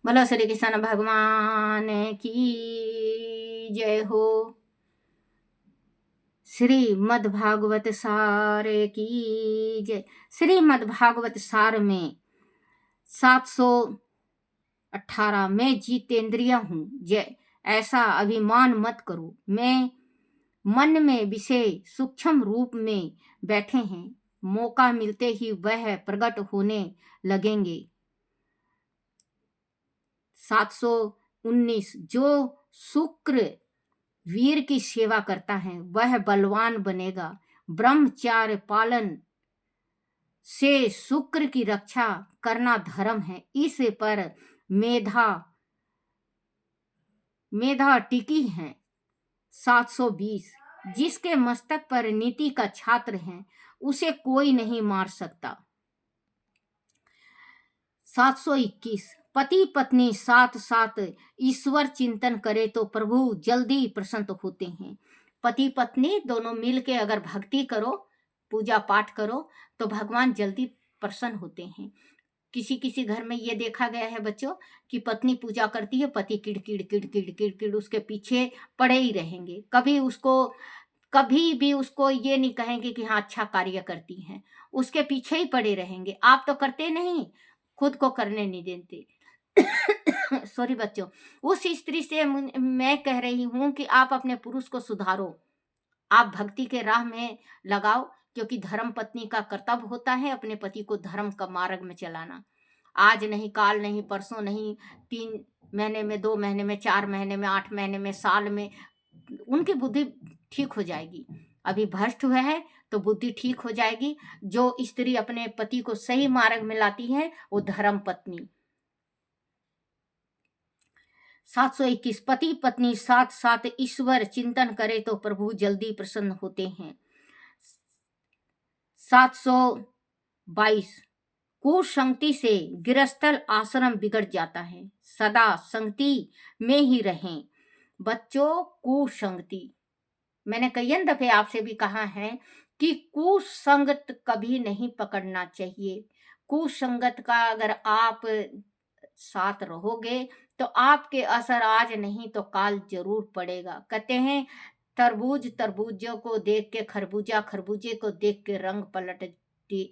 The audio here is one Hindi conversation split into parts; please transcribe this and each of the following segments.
बोलो श्री कृष्ण भगवान की जय हो। श्रीमद् भागवत सार की जय। श्रीमद् भागवत सार में 718 मैं जितेंद्रिय हूँ जय। ऐसा अभिमान मत करो। मैं मन में विषय सूक्ष्म रूप में बैठे हैं, मौका मिलते ही वह प्रकट होने लगेंगे। 719 जो शुक्र वीर की सेवा करता है वह बलवान बनेगा। ब्रह्मचार्य पालन से शुक्र की रक्षा करना धर्म है। इस पर मेधा टिकी है। 720 जिसके मस्तक पर नीति का छात्र है उसे कोई नहीं मार सकता। 721 पति पत्नी साथ साथ ईश्वर चिंतन करे तो प्रभु जल्दी प्रसन्न होते हैं। पति पत्नी दोनों मिल के अगर भक्ति करो, पूजा पाठ करो तो भगवान जल्दी प्रसन्न होते हैं। किसी किसी घर में ये देखा गया है बच्चों कि पत्नी पूजा करती है, पति किड़किड़ किड़किड़ किड़किड़ उसके पीछे पड़े ही रहेंगे। कभी भी उसको ये नहीं कहेंगे कि हाँ अच्छा कार्य करती हैं, उसके पीछे ही पड़े रहेंगे। आप तो करते नहीं, खुद को करने नहीं देते। सॉरी बच्चों, उस स्त्री से मैं कह रही हूं कि आप अपने पुरुष को सुधारो, आप भक्ति के राह में लगाओ, क्योंकि धर्म पत्नी का कर्तव्य होता है अपने पति को धर्म का मार्ग में चलाना। आज नहीं, काल नहीं, परसों नहीं, 3 महीने में, 2 महीने में, 4 महीने में, 8 महीने में, साल में उनकी बुद्धि ठीक हो जाएगी। अभी भ्रष्ट हुए है तो बुद्धि ठीक हो जाएगी। जो स्त्री अपने पति को सही मार्ग में लाती है वो धर्म पत्नी। 721 पति पत्नी साथ साथ ईश्वर चिंतन करे तो प्रभु जल्दी प्रसन्न होते हैं। 722 कुसंगति से गृहस्थल आश्रम बिगड़ जाता है, सदा संगति में ही रहें। बच्चों, कुसंगति मैंने कई दफे आपसे भी कहा है कि कुसंगत कभी नहीं पकड़ना चाहिए। कुसंगत का अगर आप साथ रहोगे तो आपके असर आज नहीं तो काल जरूर पड़ेगा। कहते हैं तरबूजों को देख के खरबूजा, खरबूजे को देख के रंग पलट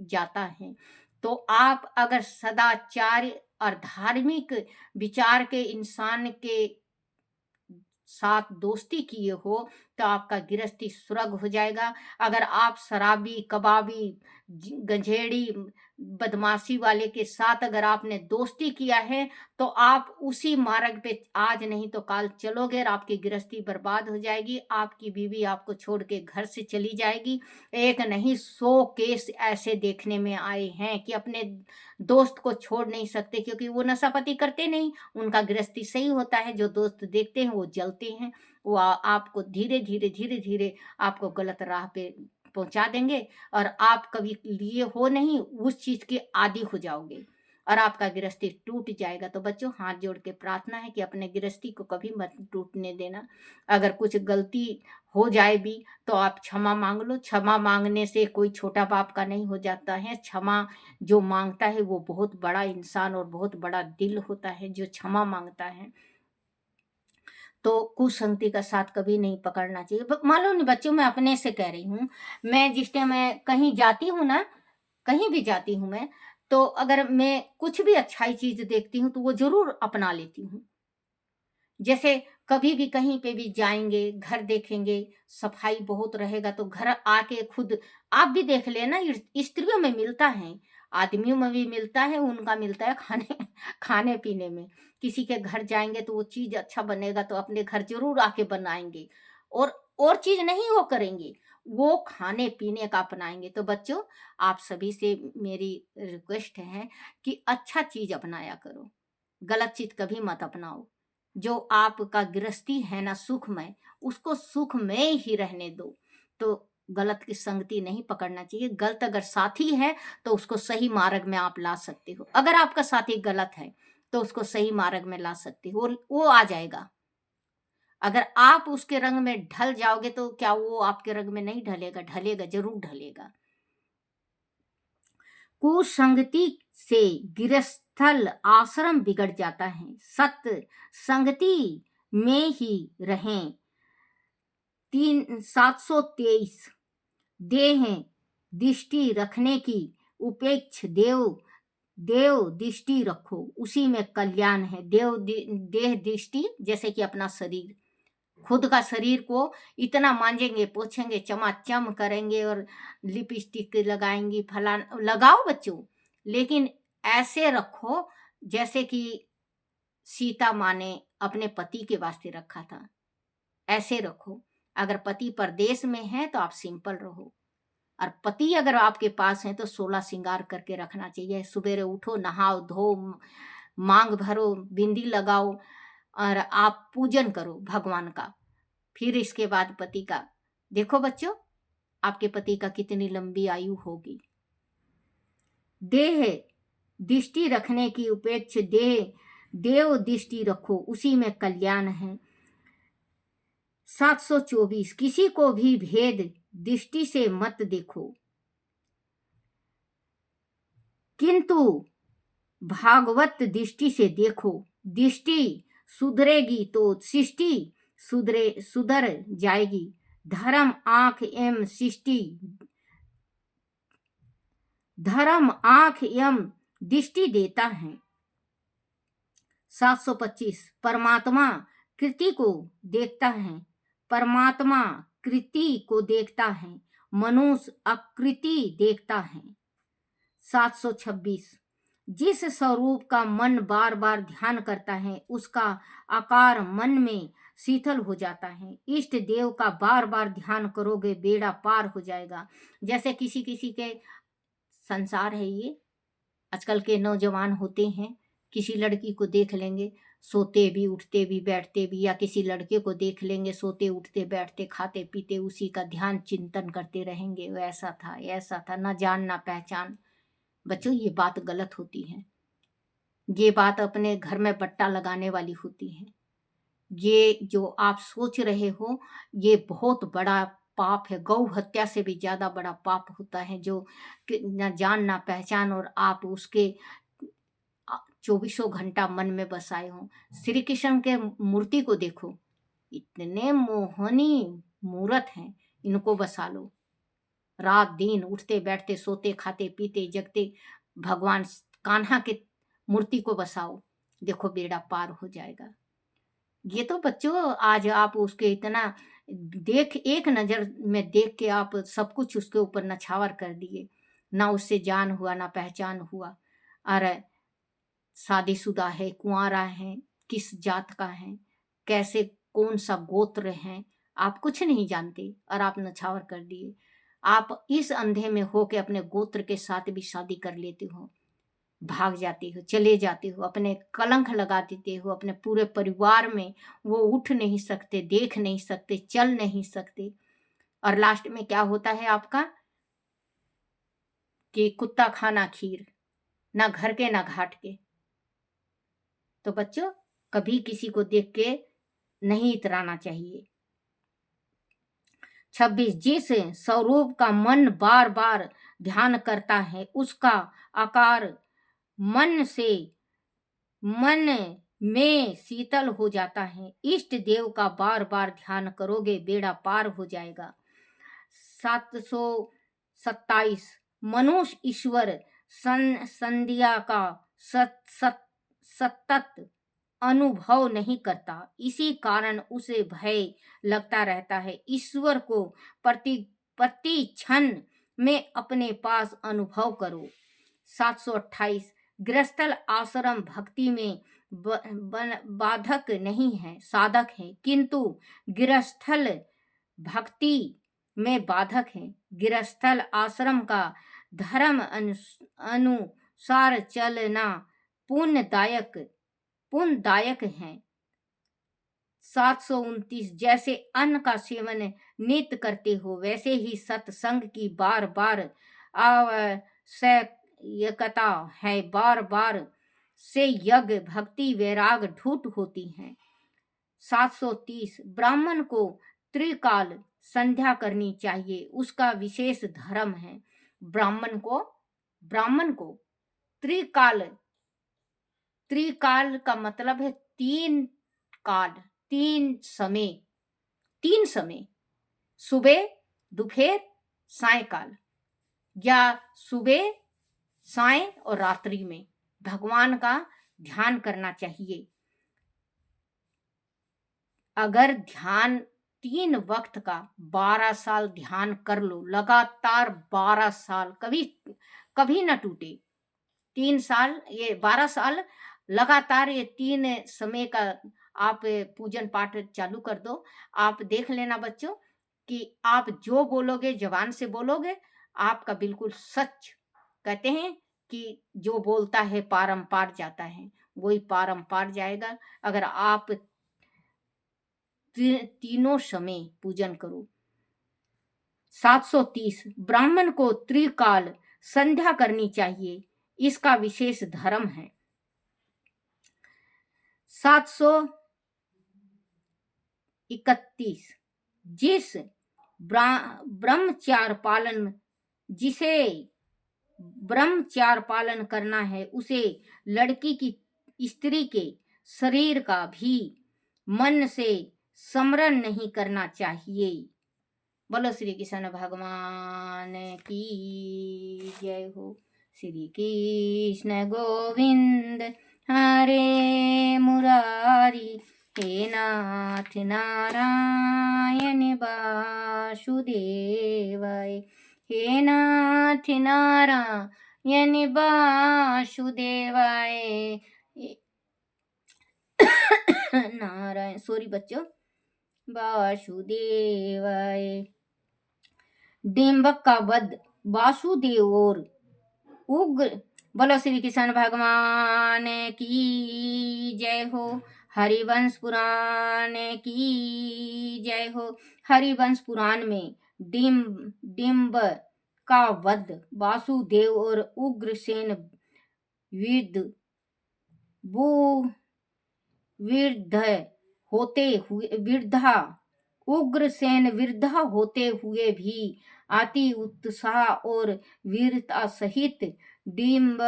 जाता है। तो आप अगर सदाचार और धार्मिक विचार के इंसान के साथ दोस्ती किए हो तो आपका गृहस्थी स्वर्ग हो जाएगा। अगर आप शराबी, कबाबी, गंजेड़ी, बदमाशी वाले के साथ अगर आपने दोस्ती किया है तो आप उसी मार्ग पे आज नहीं तो काल चलोगे और आपकी गृहस्थी बर्बाद हो जाएगी। आपकी बीवी आपको छोड़ के घर से चली जाएगी। एक नहीं 100 केस ऐसे देखने में आए हैं कि अपने दोस्त को छोड़ नहीं सकते क्योंकि वो नशापती करते नहीं, उनका गृहस्थी सही होता है। जो दोस्त देखते हैं वो जलते हैं, वो आपको धीरे धीरे आपको गलत राह पे पहुंचा देंगे और आप कभी लिए हो नहीं उस चीज के आदी हो जाओगे और आपका गृहस्थी टूट जाएगा। तो बच्चों, हाथ जोड़ के प्रार्थना है कि अपने गृहस्थी को कभी मत टूटने देना। अगर कुछ गलती हो जाए भी तो आप क्षमा मांग लो। क्षमा मांगने से कोई छोटा बाप का नहीं हो जाता है। क्षमा जो मांगता है वो बहुत बड़ा इंसान और बहुत बड़ा दिल होता है जो क्षमा मांगता है। तो कुसंगति का साथ कभी नहीं पकड़ना चाहिए। मालूम नहीं बच्चों, मैं अपने से कह रही हूँ। मैं जिस टाइम मैं कहीं जाती हूँ ना, कहीं भी जाती हूँ मैं, तो अगर मैं कुछ भी अच्छाई चीज देखती हूँ तो वो जरूर अपना लेती हूँ। जैसे कभी भी कहीं पे भी जाएंगे, घर देखेंगे, सफाई बहुत रहेगा तो घर आके खुद आप भी देख लेना। स्त्रियों में मिलता है, आदमियों में भी मिलता है, उनका मिलता है खाने खाने पीने में। किसी के घर जाएंगे तो वो चीज अच्छा बनेगा तो अपने घर जरूर आके बनाएंगे और चीज नहीं वो करेंगे, वो खाने पीने का अपनाएंगे। तो बच्चों, आप सभी से मेरी रिक्वेस्ट है कि अच्छा चीज अपनाया करो, गलत चीज कभी मत अपनाओ। जो आपका गृहस्थी है ना सुखमय, उसको सुखमय ही रहने दो। तो गलत की संगति नहीं पकड़ना चाहिए। गलत अगर साथी है तो उसको सही मार्ग में आप ला सकते हो। अगर आपका साथी गलत है तो उसको सही मार्ग में ला सकते हो, वो आ जाएगा। अगर आप उसके रंग में ढल जाओगे तो क्या वो आपके रंग में नहीं ढलेगा? ढलेगा, जरूर ढलेगा। कुसंगति से गृहस्थ स्थल आश्रम बिगड़ जाता है। सत संगति में ही रहें। 723 देह दृष्टि रखने की उपेक्ष देव दृष्टि रखो, उसी में कल्याण है। देह दृष्टि जैसे कि अपना शरीर, खुद का शरीर को इतना मांजेंगे, पोछेंगे, चमाचम करेंगे और लिपस्टिक लगाएंगी, फलान लगाओ बच्चों, लेकिन ऐसे रखो जैसे कि सीता माँ ने अपने पति के वास्ते रखा था, ऐसे रखो। अगर पति परदेश में है तो आप सिंपल रहो, और पति अगर आपके पास है तो 16 श्रृंगार करके रखना चाहिए। सुबेरे उठो, नहाओ धो, मांग भरो, बिंदी लगाओ और आप पूजन करो भगवान का। फिर इसके बाद पति का देखो बच्चों, आपके पति का कितनी लंबी आयु होगी। देह दृष्टि रखने की उपेक्ष देव दृष्टि रखो, उसी में कल्याण है। 724 किसी को भी भेद दृष्टि से मत देखो, किंतु भागवत दृष्टि से देखो। दृष्टि सुधरेगी तो सृष्टि सुधर जाएगी। धर्म आंख एवं दृष्टि देता है। 725 परमात्मा कृति को देखता है, परमात्मा कृति को देखता है, मनुष्य आकृति देखता है। 726 जिस स्वरूप का मन बार बार ध्यान करता है, उसका आकार मन में शीतल हो जाता है। इष्ट देव का बार बार ध्यान करोगे, बेड़ा पार हो जाएगा। जैसे किसी के संसार है ये, आजकल के नौजवान होते हैं, किसी लड़की को देख लेंगे, सोते भी उठते भी बैठते भी, या किसी लड़के को देख लेंगे, सोते उठते बैठते खाते पीते उसी का ध्यान चिंतन करते रहेंगे। वो ऐसा था, ना जान ना पहचान। बच्चों ये बात गलत होती है, ये बात अपने घर में बट्टा लगाने वाली होती है। ये जो आप सोच रहे हो ये बहुत बड़ा पाप है, गौ हत्या से भी ज्यादा बड़ा पाप होता है, जो ना जान ना पहचान और आप उसके 24 घंटा मन में बसाए हो। श्री कृष्ण के मूर्ति को देखो, इतने मोहनी मूर्त हैं, इनको बसा लो। रात दिन उठते बैठते सोते खाते पीते जगते भगवान कान्हा के मूर्ति को बसाओ, देखो बेड़ा पार हो जाएगा। ये तो बच्चों आज आप उसके इतना एक नजर में देख के आप सब कुछ उसके ऊपर नछावर कर दिए, ना उससे जान हुआ ना पहचान हुआ। और शादीशुदा है, कुंवारा है, किस जात का है, कैसे कौन सा गोत्र है, आप कुछ नहीं जानते और आप नछावर कर दिए। आप इस अंधे में हो के अपने गोत्र के साथ भी शादी कर लेते हो, भाग जाते हो, चले जाते हो, अपने कलंक लगा देते हो अपने पूरे परिवार में। वो उठ नहीं सकते, देख नहीं सकते, चल नहीं सकते, और लास्ट में क्या होता है आपका कि कुत्ता खाना खीर, ना घर के ना घाट के। तो बच्चों कभी किसी को देख के नहीं इतराना चाहिए। 26 जिस स्वरूप का मन बार बार ध्यान करता है, उसका आकार मन में शीतल हो जाता है। इष्ट देव का बार बार ध्यान करोगे, बेड़ा पार हो जाएगा। 727 मनुष्य ईश्वर संध्या का सतत अनुभव नहीं करता, इसी कारण उसे भय लगता रहता है। ईश्वर को प्रति क्षण में अपने पास अनुभव करो। 728 गृहस्थल आश्रम भक्ति में बाधक नहीं है, साधक है, किंतु गृहस्थल भक्ति में बाधक है। गृहस्थल आश्रम का धर्म अनुसार चलना पुण्यदायक है। 729 जैसे अन्न का सेवन नित्य करते हो, वैसे ही सत्संग की बार बार आवश्यकता है। बार बार से यज्ञ भक्ति वैराग ढूंढ होती हैं। 730 ब्राह्मण को त्रिकाल संध्या करनी चाहिए, उसका विशेष धर्म है। ब्राह्मण को त्रिकाल त्रिकाल का मतलब है तीन काल, तीन समय, सुबह, दोपहर, सायंकाल, या सुबह, साय और रात्रि में भगवान का ध्यान करना चाहिए। अगर ध्यान 3 वक्त का 12 साल ध्यान कर लो, लगातार 12 साल, कभी कभी ना टूटे। 3 साल, ये 12 साल लगातार, ये 3 समय का आप पूजन पाठ चालू कर दो। आप देख लेना बच्चों कि आप जो बोलोगे, जबान से बोलोगे, आपका बिल्कुल सच। कहते हैं कि जो बोलता है पारंपार जाता है, वही पारंपार जाएगा। अगर आप तीनों समय पूजन करो। 730 ब्राह्मण को त्रिकाल संध्या करनी चाहिए, इसका विशेष धर्म है। 731 जिस ब्रह्मचार्य पालन जिसे ब्रह्मचार्य पालन करना है, उसे लड़की की स्त्री के शरीर का भी मन से स्मरण नहीं करना चाहिए। बोलो श्री कृष्ण भगवान की जय हो। श्री कृष्ण गोविंद हरे मुरारी, हे नाथ नारायण वासुदेवाय, हे नाथ नारायण वासुदेवाय। नारायण, सॉरी बच्चों, वासुदेवाय। डिंबक का वध वासुदेव और उग्र। बोलो श्री कृष्ण भगवान की जय हो। हरिवंश पुराण की जय हो। हरिवंश पुराण में डिंब का वध वासुदेव और उग्रसेन उग्रसेन वृद्धा होते हुए भी अति उत्साह और वीरता सहित डिंब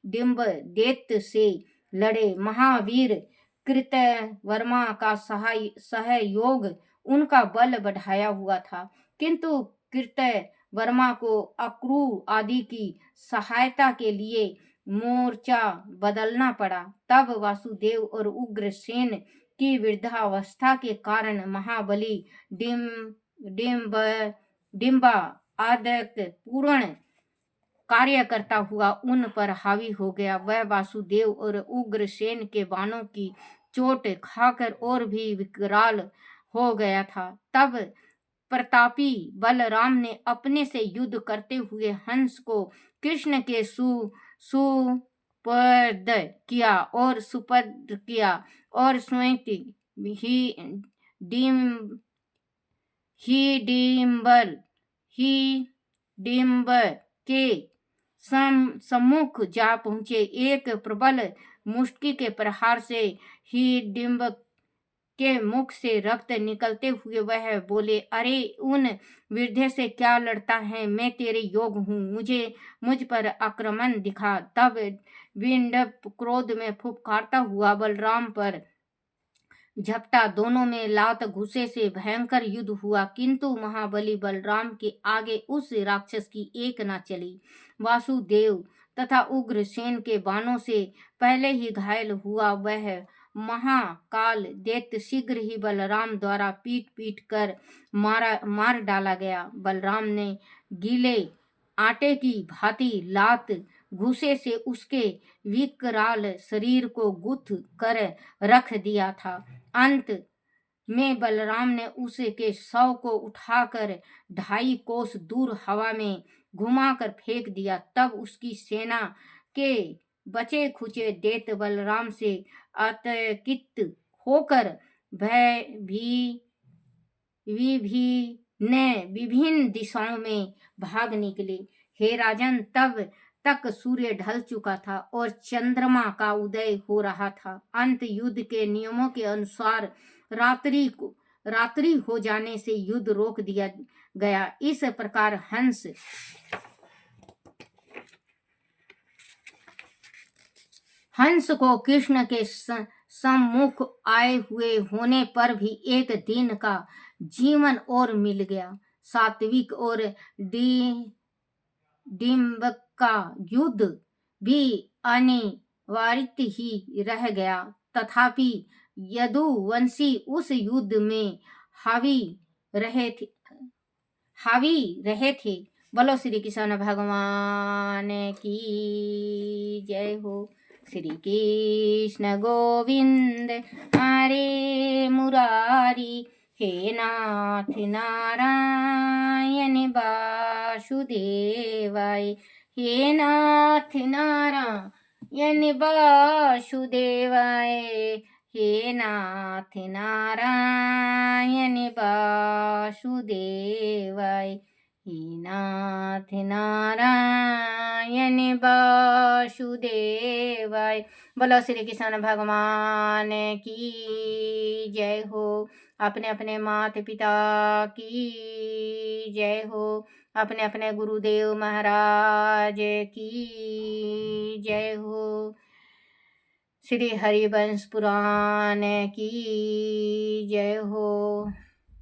दैत्य से लड़े। महावीर कृतवर्मा का सहयोग उनका बल बढ़ाया हुआ था, किंतु कृतवर्मा को अक्रूर आदि की सहायता के लिए मोर्चा बदलना पड़ा। तब वासुदेव और उग्रसेन की वृद्धावस्था के कारण महाबली डिंबा आदक पूर्ण कार्य करता हुआ उन पर हावी हो गया। वह वासुदेव और उग्रसेन के बाणों की चोट खाकर और भी विकराल हो गया था। तब प्रतापी बलराम ने अपने से युद्ध करते हुए हंस को कृष्ण के सुपुर्द किया और स्वयं ही डिंब के सम्मुख जा पहुंचे। एक प्रबल मुष्टि के प्रहार से ही डिंब के मुख से रक्त निकलते हुए वह बोले, अरे उन वृद्धे से क्या लड़ता है, मैं तेरे योग हूँ, मुझ पर आक्रमण दिखा। तब डिंब क्रोध में फुफकारता हुआ बलराम पर झपटा। दोनों में लात घुसे से भयंकर युद्ध हुआ, किंतु महाबली बलराम के आगे उस राक्षस की एक न चली। वासुदेव तथा उग्रसेन के बाणों से पहले ही घायल हुआ वह महाकाल दैत्य शीघ्र ही बलराम द्वारा पीट कर मार डाला गया। बलराम ने गीले आटे की भांति लात घुसे से उसके विकराल शरीर को गुथ कर रख दिया था। अंत में बलराम ने उसके शव को उठाकर 2.5 कोस दूर हवा में घुमाकर फेंक दिया। तब उसकी सेना के बचे खुचे दैत्य बलराम से आतंकित होकर विभिन्न दिशाओं में भाग निकले। हे राजन, तब तक सूर्य ढल चुका था और चंद्रमा का उदय हो रहा था। अंत युद्ध के नियमों के अनुसार रात्रि हो जाने से युद्ध रोक दिया गया। इस प्रकार हंस को कृष्ण के सम्मुख आए हुए होने पर भी एक दिन का जीवन और मिल गया। सात्विक और डिम्बक का युद्ध भी अनिवार्य ही रह गया, तथापि यदुवंशी उस युद्ध में हावी रहे थे हावी रहे थे। बोलो श्री कृष्ण भगवान की जय हो। श्री कृष्ण गोविंद हरे मुरारी, हे नाथ नारायण वासुदेवाय, हे नाथ नारायण वासुदेवाय, हे नाथ नारायण वासुदेवाय, हे नाथ नारायण वासुदेवाय। बोलो श्री कृष्ण भगवान की जय हो। अपने अपने माता पिता की जय हो। अपने अपने गुरुदेव महाराज की जय हो। श्री हरिवंश पुराण की जय हो।